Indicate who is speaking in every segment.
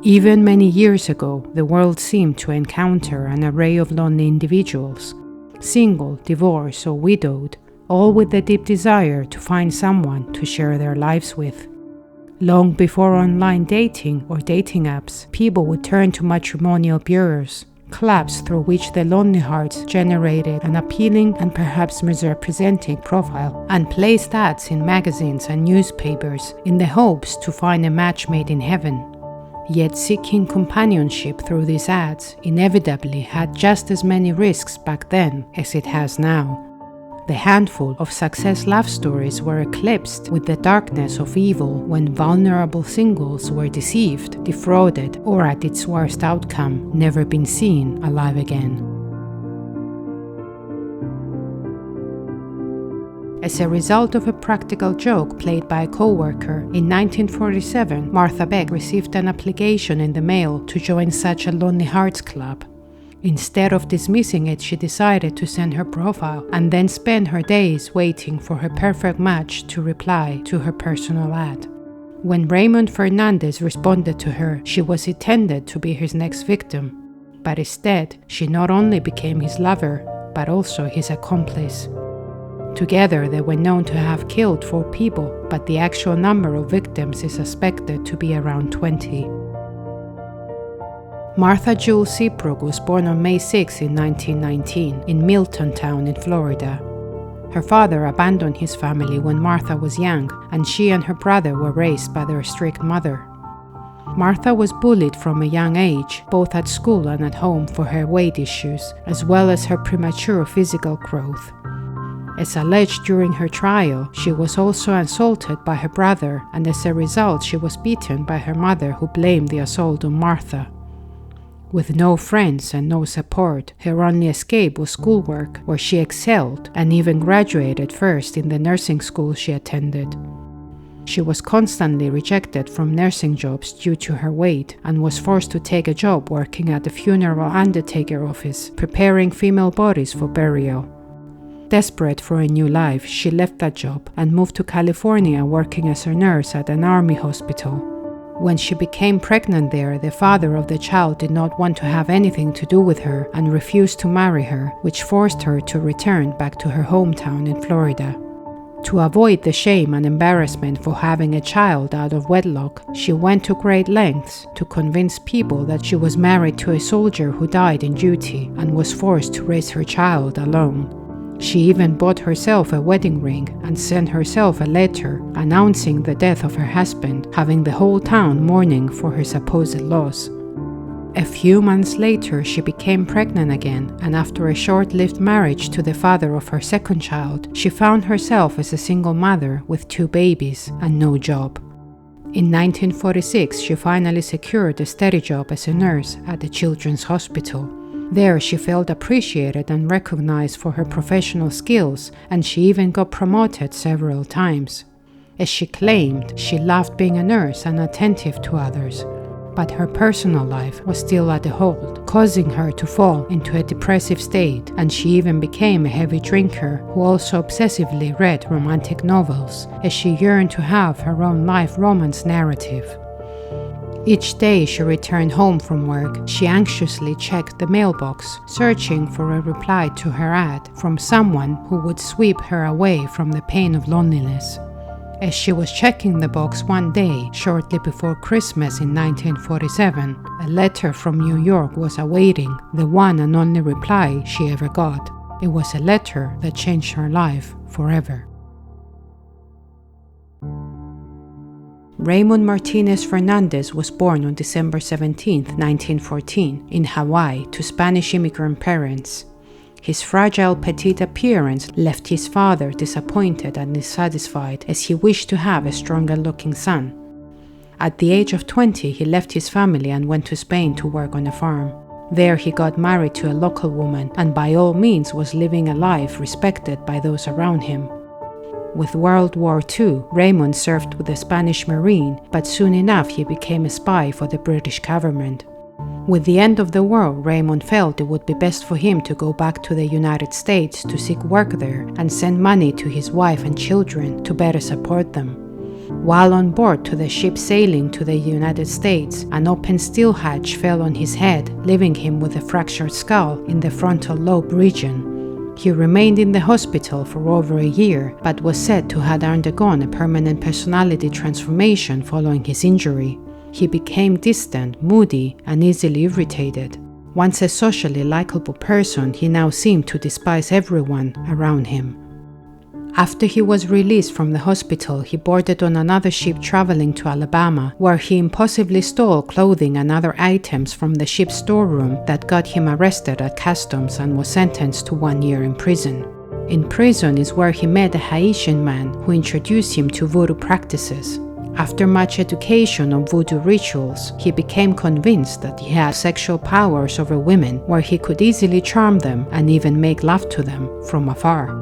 Speaker 1: Even many years ago, the world seemed to encounter an array of lonely individuals, single, divorced, or widowed, all with the deep desire to find someone to share their lives with. Long before online dating or dating apps, people would turn to matrimonial bureaus, clubs through which the lonely hearts generated an appealing and perhaps misrepresenting profile, and placed ads in magazines and newspapers in the hopes to find a match made in heaven. Yet seeking companionship through these ads inevitably had just as many risks back then as it has now. The handful of success love stories were eclipsed with the darkness of evil when vulnerable singles were deceived, defrauded, or at its worst outcome, never been seen alive again. As a result of a practical joke played by a co-worker, in 1947, Martha Beck received an application in the mail to join such a Lonely Hearts Club. Instead of dismissing it, she decided to send her profile and then spend her days waiting for her perfect match to reply to her personal ad. When Raymond Fernandez responded to her, she was intended to be his next victim. But instead, she not only became his lover, but also his accomplice. Together, they were known to have killed 4 people, but the actual number of victims is suspected to be around 20. Martha Jewel Seabrook was born on May 6 in 1919 in Milton Town in Florida. Her father abandoned his family when Martha was young, and she and her brother were raised by their strict mother. Martha was bullied from a young age, both at school and at home, for her weight issues, as well as her premature physical growth. As alleged during her trial, she was also assaulted by her brother, and as a result she was beaten by her mother, who blamed the assault on Martha. With no friends and no support, her only escape was schoolwork, where she excelled and even graduated first in the nursing school she attended. She was constantly rejected from nursing jobs due to her weight and was forced to take a job working at the funeral undertaker office, preparing female bodies for burial. Desperate for a new life, she left that job and moved to California, working as a nurse at an army hospital. When she became pregnant there, the father of the child did not want to have anything to do with her and refused to marry her, which forced her to return back to her hometown in Florida. To avoid the shame and embarrassment for having a child out of wedlock, she went to great lengths to convince people that she was married to a soldier who died in duty and was forced to raise her child alone. She even bought herself a wedding ring and sent herself a letter announcing the death of her husband, having the whole town mourning for her supposed loss. A few months later, she became pregnant again, and after a short-lived marriage to the father of her second child, she found herself as a single mother with 2 babies and no job. In 1946, she finally secured a steady job as a nurse at the Children's Hospital. There, she felt appreciated and recognized for her professional skills, and she even got promoted several times. As she claimed, she loved being a nurse and attentive to others, but her personal life was still at a halt, causing her to fall into a depressive state, and she even became a heavy drinker who also obsessively read romantic novels, as she yearned to have her own life romance narrative. Each day she returned home from work, she anxiously checked the mailbox, searching for a reply to her ad from someone who would sweep her away from the pain of loneliness. As she was checking the box one day, shortly before Christmas in 1947, a letter from New York was awaiting the one and only reply she ever got. It was a letter that changed her life forever. Raymond Martinez Fernandez was born on December 17, 1914, in Hawaii to Spanish immigrant parents. His fragile petite appearance left his father disappointed and dissatisfied, as he wished to have a stronger-looking son. At the age of 20, he left his family and went to Spain to work on a farm. There he got married to a local woman and by all means was living a life respected by those around him. With World War II, Raymond served with the Spanish Marine, but soon enough he became a spy for the British government. With the end of the war, Raymond felt it would be best for him to go back to the United States to seek work there and send money to his wife and children to better support them. While on board to the ship sailing to the United States, an open steel hatch fell on his head, leaving him with a fractured skull in the frontal lobe region. He remained in the hospital for over a year, but was said to have undergone a permanent personality transformation following his injury. He became distant, moody, and easily irritated. Once a socially likable person, he now seemed to despise everyone around him. After he was released from the hospital, he boarded on another ship traveling to Alabama, where he impulsively stole clothing and other items from the ship's storeroom that got him arrested at customs and was sentenced to 1 year in prison. In prison is where he met a Haitian man who introduced him to voodoo practices. After much education on voodoo rituals, he became convinced that he had sexual powers over women, where he could easily charm them and even make love to them from afar.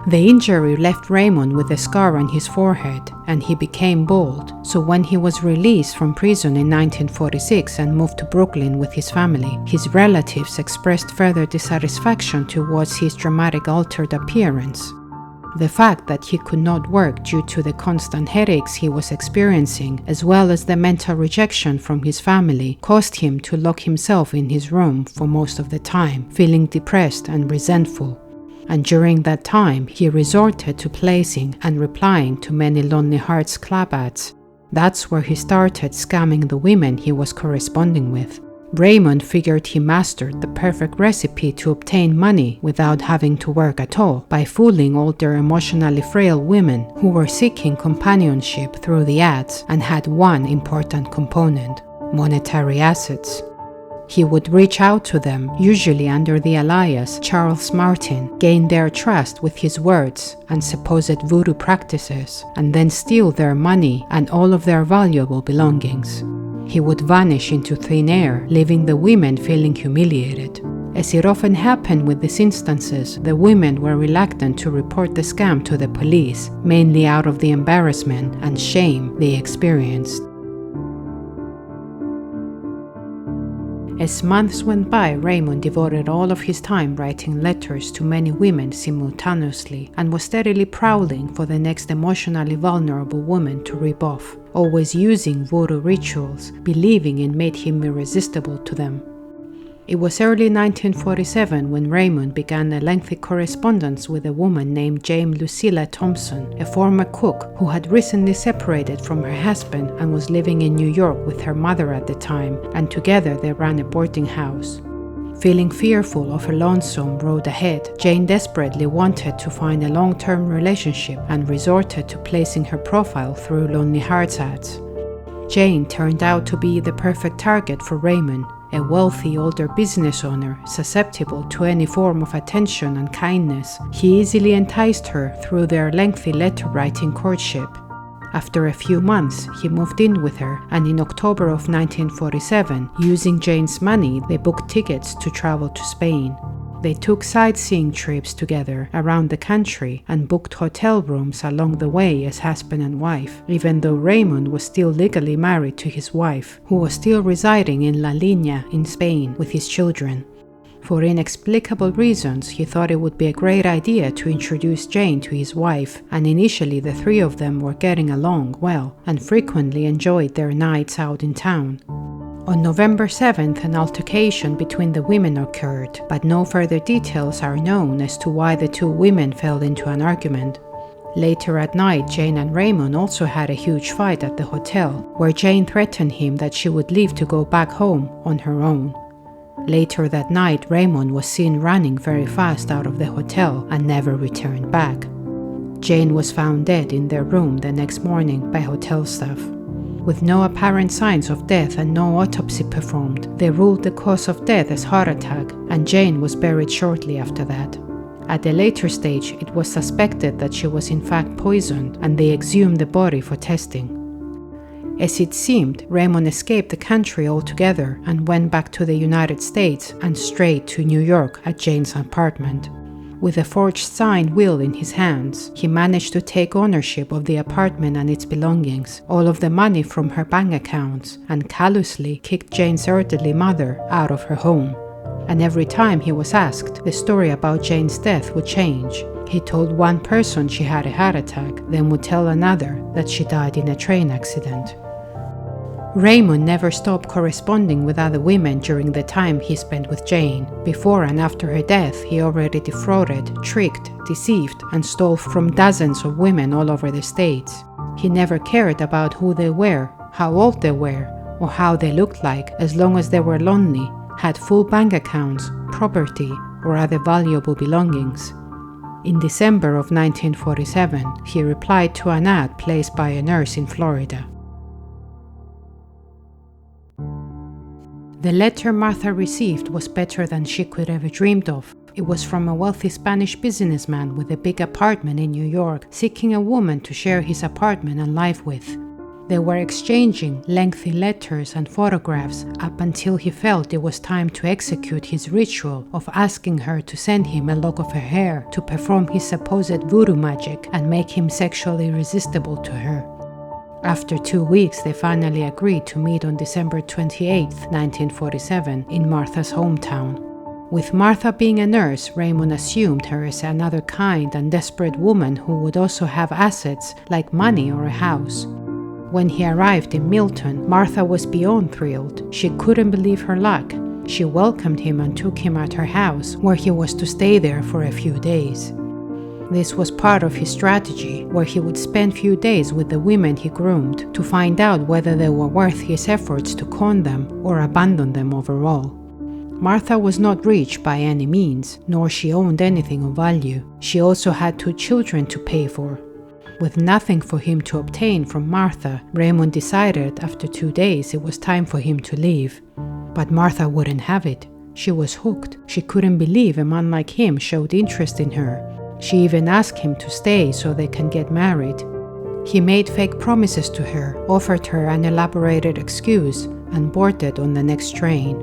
Speaker 1: The injury left Raymond with a scar on his forehead, and he became bald, so when he was released from prison in 1946 and moved to Brooklyn with his family, his relatives expressed further dissatisfaction towards his dramatic altered appearance. The fact that he could not work due to the constant headaches he was experiencing, as well as the mental rejection from his family, caused him to lock himself in his room for most of the time, feeling depressed and resentful. And during that time, he resorted to placing and replying to many Lonely Hearts Club ads. That's where he started scamming the women he was corresponding with. Raymond figured he mastered the perfect recipe to obtain money without having to work at all, by fooling older emotionally frail women who were seeking companionship through the ads and had one important component: monetary assets. He would reach out to them, usually under the alias Charles Martin, gain their trust with his words and supposed voodoo practices, and then steal their money and all of their valuable belongings. He would vanish into thin air, leaving the women feeling humiliated. As it often happened with these instances, the women were reluctant to report the scam to the police, mainly out of the embarrassment and shame they experienced. As months went by, Raymond devoted all of his time writing letters to many women simultaneously and was steadily prowling for the next emotionally vulnerable woman to rip off, always using voodoo rituals, believing it made him irresistible to them. It was early 1947 when Raymond began a lengthy correspondence with a woman named Jane Lucilla Thompson, a former cook who had recently separated from her husband and was living in New York with her mother at the time, and together they ran a boarding house. Feeling fearful of a lonesome road ahead, Jane desperately wanted to find a long-term relationship and resorted to placing her profile through Lonely Hearts ads. Jane turned out to be the perfect target for Raymond, a wealthy older business owner susceptible to any form of attention and kindness. He easily enticed her through their lengthy letter-writing courtship. After a few months, he moved in with her, and in October of 1947, using Jane's money, they booked tickets to travel to Spain. They took sightseeing trips together around the country and booked hotel rooms along the way as husband and wife, even though Raymond was still legally married to his wife, who was still residing in La Línea in Spain with his children. For inexplicable reasons, he thought it would be a great idea to introduce Jane to his wife, and initially the three of them were getting along well and frequently enjoyed their nights out in town. On November 7th, an altercation between the women occurred, but no further details are known as to why the two women fell into an argument. Later at night, Jane and Raymond also had a huge fight at the hotel, where Jane threatened him that she would leave to go back home on her own. Later that night, Raymond was seen running very fast out of the hotel and never returned back. Jane was found dead in their room the next morning by hotel staff. With no apparent signs of death and no autopsy performed, they ruled the cause of death as heart attack, and Jane was buried shortly after that. At a later stage, it was suspected that she was in fact poisoned, and they exhumed the body for testing. As it seemed, Raymond escaped the country altogether and went back to the United States and straight to New York at Jane's apartment. With a forged signed will in his hands, he managed to take ownership of the apartment and its belongings, all of the money from her bank accounts, and callously kicked Jane's elderly mother out of her home. And every time he was asked, the story about Jane's death would change. He told one person she had a heart attack, then would tell another that she died in a train accident. Raymond never stopped corresponding with other women during the time he spent with Jane. Before and after her death, he already defrauded, tricked, deceived, and stole from dozens of women all over the States. He never cared about who they were, how old they were, or how they looked like, as long as they were lonely, had full bank accounts, property, or other valuable belongings. In December of 1947, he replied to an ad placed by a nurse in Florida. The letter Martha received was better than she could ever dreamed of. It was from a wealthy Spanish businessman with a big apartment in New York, seeking a woman to share his apartment and life with. They were exchanging lengthy letters and photographs up until he felt it was time to execute his ritual of asking her to send him a lock of her hair to perform his supposed voodoo magic and make him sexually irresistible to her. After 2 weeks, they finally agreed to meet on December 28, 1947, in Martha's hometown. With Martha being a nurse, Raymond assumed her as another kind and desperate woman who would also have assets like money or a house. When he arrived in Milton, Martha was beyond thrilled. She couldn't believe her luck. She welcomed him and took him at her house, where he was to stay there for a few days. This was part of his strategy, where he would spend few days with the women he groomed to find out whether they were worth his efforts to con them or abandon them overall. Martha was not rich by any means, nor she owned anything of value. She also had 2 children to pay for. With nothing for him to obtain from Martha, Raymond decided after 2 days it was time for him to leave. But Martha wouldn't have it. She was hooked. She couldn't believe a man like him showed interest in her. She even asked him to stay so they can get married. He made fake promises to her, offered her an elaborated excuse, and boarded on the next train.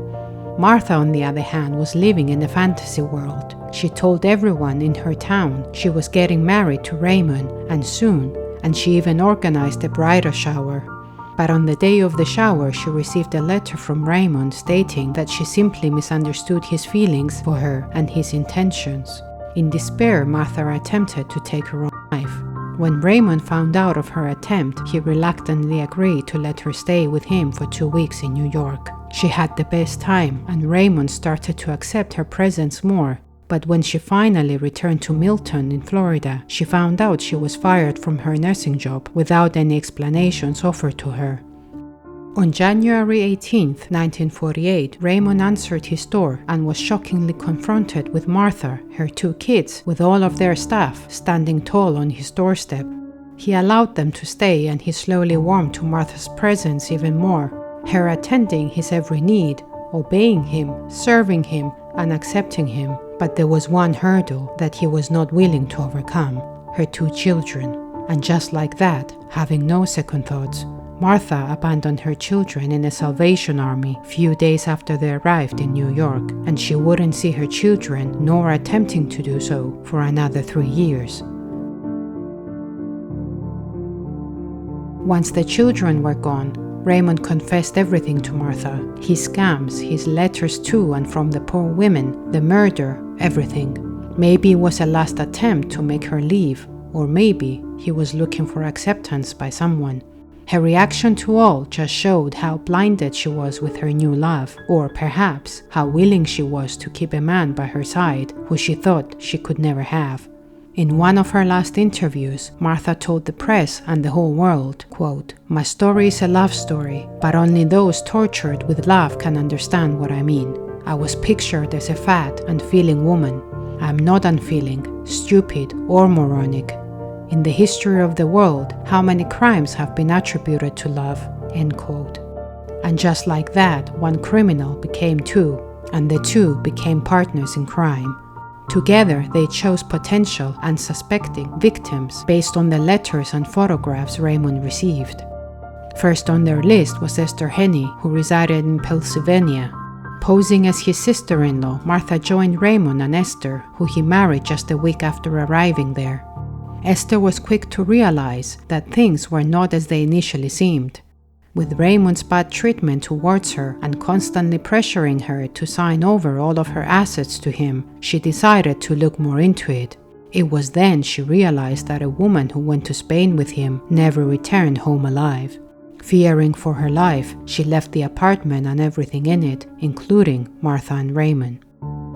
Speaker 1: Martha, on the other hand, was living in a fantasy world. She told everyone in her town she was getting married to Raymond, and soon, and she even organized a bridal shower. But on the day of the shower, she received a letter from Raymond stating that she simply misunderstood his feelings for her and his intentions. In despair, Martha attempted to take her own life. When Raymond found out of her attempt, he reluctantly agreed to let her stay with him for 2 weeks in New York. She had the best time, and Raymond started to accept her presence more. But when she finally returned to Milton in Florida, she found out she was fired from her nursing job without any explanations offered to her. On January 18, 1948, Raymond answered his door and was shockingly confronted with Martha, her 2 kids, with all of their staff standing tall on his doorstep. He allowed them to stay, and he slowly warmed to Martha's presence even more, her attending his every need, obeying him, serving him, and accepting him. But there was one hurdle that he was not willing to overcome: her 2 children. And just like that, having no second thoughts, Martha abandoned her children in a Salvation Army few days after they arrived in New York, and she wouldn't see her children, nor attempting to do so, for another 3 years. Once the children were gone, Raymond confessed everything to Martha: his scams, his letters to and from the poor women, the murder, everything. Maybe it was a last attempt to make her leave, or maybe he was looking for acceptance by someone. Her reaction to all just showed how blinded she was with her new love, or perhaps how willing she was to keep a man by her side who she thought she could never have. In one of her last interviews, Martha told the press and the whole world, quote, "My story is a love story, but only those tortured with love can understand what I mean. I was pictured as a fat and feeling woman. I am not unfeeling, stupid, or moronic. In the history of the world, how many crimes have been attributed to love?" End quote. And just like that, one criminal became 2, and the 2 became partners in crime. Together, they chose potential and suspecting victims based on the letters and photographs Raymond received. First on their list was Esther Henney, who resided in Pennsylvania. Posing as his sister-in-law, Martha joined Raymond and Esther, who he married just a week after arriving there. Esther was quick to realize that things were not as they initially seemed. With Raymond's bad treatment towards her and constantly pressuring her to sign over all of her assets to him, she decided to look more into it. It was then she realized that a woman who went to Spain with him never returned home alive. Fearing for her life, she left the apartment and everything in it, including Martha and Raymond.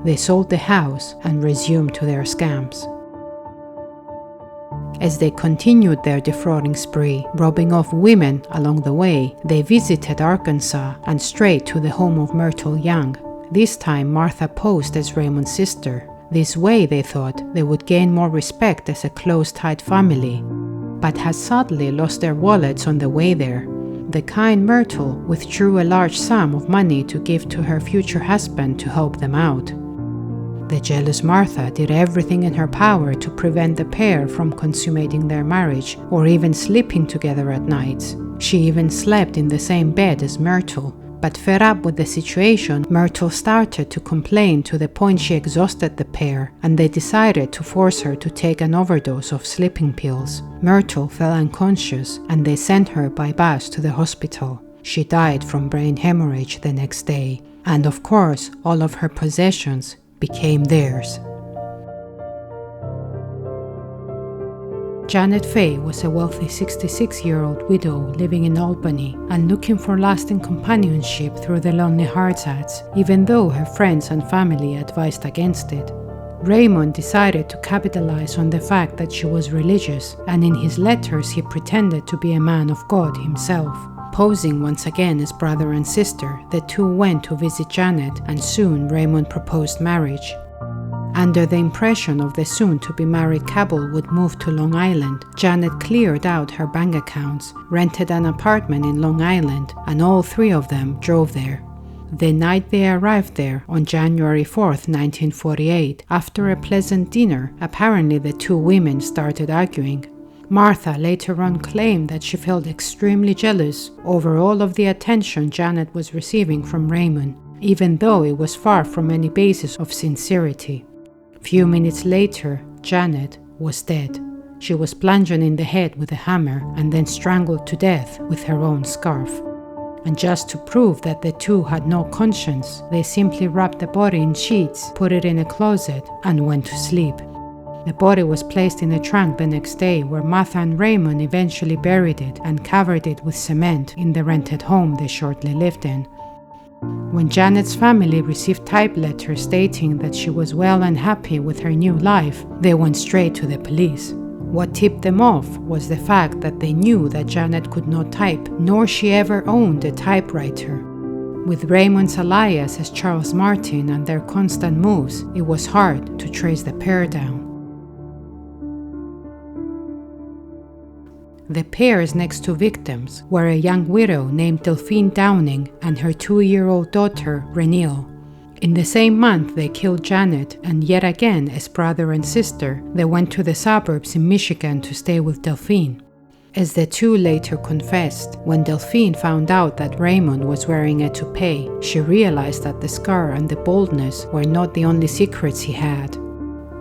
Speaker 1: They sold the house and resumed to their scams. As they continued their defrauding spree, robbing off women along the way, they visited Arkansas and straight to the home of Myrtle Young. This time Martha posed as Raymond's sister. This way, they thought, they would gain more respect as a close, tight family, but had sadly lost their wallets on the way there. The kind Myrtle withdrew a large sum of money to give to her future husband to help them out. The jealous Martha did everything in her power to prevent the pair from consummating their marriage or even sleeping together at nights. She even slept in the same bed as Myrtle. But fed up with the situation, Myrtle started to complain to the point she exhausted the pair, and they decided to force her to take an overdose of sleeping pills. Myrtle fell unconscious, and they sent her by bus to the hospital. She died from brain hemorrhage the next day, and of course, all of her possessions became theirs. Janet Fay was a wealthy 66-year-old widow living in Albany and looking for lasting companionship through the Lonely Hearts ads, even though her friends and family advised against it. Raymond decided to capitalize on the fact that she was religious, and in his letters he pretended to be a man of God himself. Posing once again as brother and sister, the two went to visit Janet, and soon Raymond proposed marriage. Under the impression of the soon-to-be-married couple would move to Long Island, Janet cleared out her bank accounts, rented an apartment in Long Island, and all three of them drove there. The night they arrived there, on January 4th, 1948, after a pleasant dinner, apparently the two women started arguing. Martha later on claimed that she felt extremely jealous over all of the attention Janet was receiving from Raymond, even though it was far from any basis of sincerity. Few minutes later, Janet was dead. She was plunged in the head with a hammer and then strangled to death with her own scarf. And just to prove that the two had no conscience, they simply wrapped the body in sheets, put it in a closet, and went to sleep. The body was placed in a trunk the next day, where Martha and Raymond eventually buried it and covered it with cement in the rented home they shortly lived in. When Janet's family received type letters stating that she was well and happy with her new life, they went straight to the police. What tipped them off was the fact that they knew that Janet could not type, nor she ever owned a typewriter. With Raymond's alias as Charles Martin and their constant moves, it was hard to trace the pair down. The pairs next to victims were a young widow named Delphine Downing and her 2-year-old daughter, Rainelle. In the same month they killed Janet, and yet again, as brother and sister, they went to the suburbs in Michigan to stay with Delphine. As the two later confessed, when Delphine found out that Raymond was wearing a toupee, she realized that the scar and the baldness were not the only secrets he had.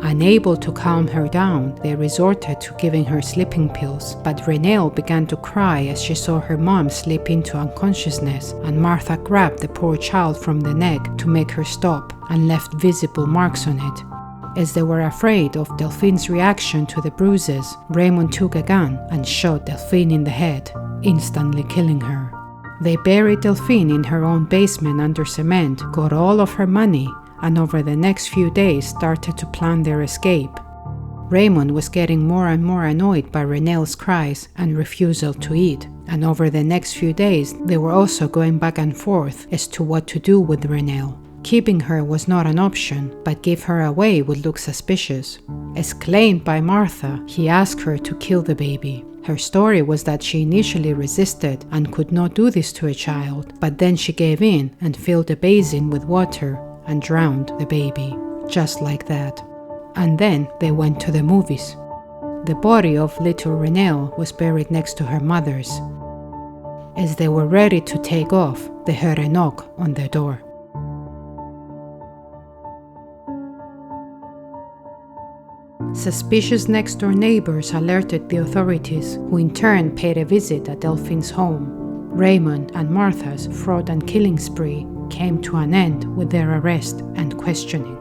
Speaker 1: Unable to calm her down, they resorted to giving her sleeping pills, but Rainelle began to cry as she saw her mom slip into unconsciousness, and Martha grabbed the poor child from the neck to make her stop and left visible marks on it. As they were afraid of Delphine's reaction to the bruises, Raymond took a gun and shot Delphine in the head, instantly killing her. They buried Delphine in her own basement under cement, got all of her money, and over the next few days started to plan their escape. Raymond was getting more and more annoyed by Rainelle's cries and refusal to eat, and over the next few days they were also going back and forth as to what to do with Rainelle. Keeping her was not an option, but give her away would look suspicious. As claimed by Martha, he asked her to kill the baby. Her story was that she initially resisted and could not do this to a child, but then she gave in and filled a basin with water and drowned the baby, just like that. And then they went to the movies. The body of little Rainelle was buried next to her mother's. As they were ready to take off, they heard a knock on their door. Suspicious next-door neighbors alerted the authorities, who in turn paid a visit at Delphine's home. Raymond and Martha's fraud and killing spree came to an end with their arrest and questioning.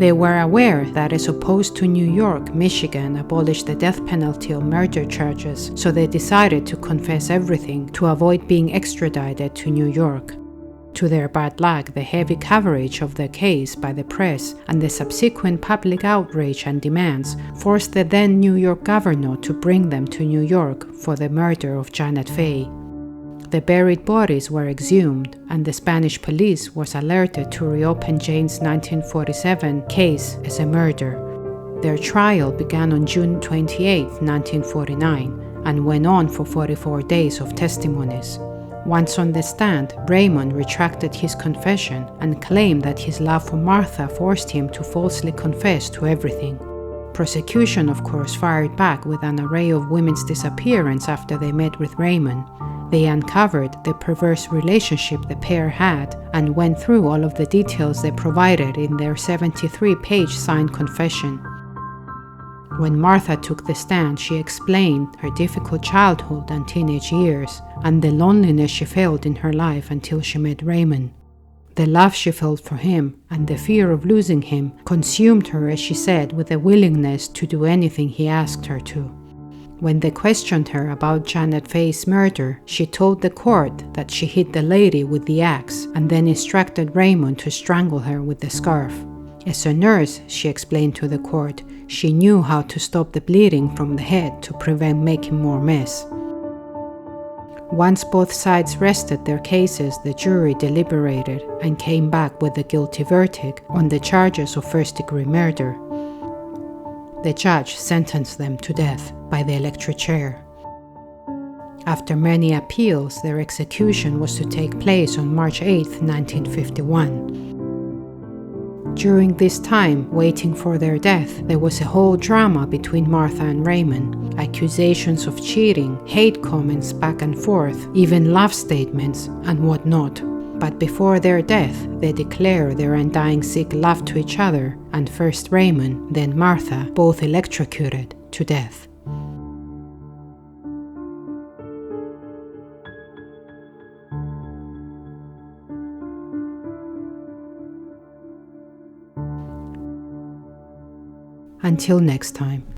Speaker 1: They were aware that as opposed to New York, Michigan abolished the death penalty on murder charges, so they decided to confess everything to avoid being extradited to New York. To their bad luck, the heavy coverage of their case by the press and the subsequent public outrage and demands forced the then New York governor to bring them to New York for the murder of Janet Faye. The buried bodies were exhumed, and the Spanish police was alerted to reopen Jane's 1947 case as a murder. Their trial began on June 28, 1949, and went on for 44 days of testimonies. Once on the stand, Raymond retracted his confession and claimed that his love for Martha forced him to falsely confess to everything. Prosecution, of course, fired back with an array of women's disappearance after they met with Raymond. They uncovered the perverse relationship the pair had and went through all of the details they provided in their 73-page signed confession. When Martha took the stand, she explained her difficult childhood and teenage years and the loneliness she felt in her life until she met Raymond. The love she felt for him and the fear of losing him consumed her, as she said, with a willingness to do anything he asked her to. When they questioned her about Janet Faye's murder, she told the court that she hit the lady with the axe and then instructed Raymond to strangle her with the scarf. As a nurse, she explained to the court, she knew how to stop the bleeding from the head to prevent making more mess. Once both sides rested their cases, the jury deliberated and came back with a guilty verdict on the charges of first-degree murder. The judge sentenced them to death by the electric chair. After many appeals, their execution was to take place on March 8, 1951. During this time, waiting for their death, there was a whole drama between Martha and Raymond. Accusations of cheating, hate comments back and forth, even love statements, and whatnot. But before their death, they declare their undying sick love to each other, and first Raymond, then Martha, both electrocuted to death. Until next time.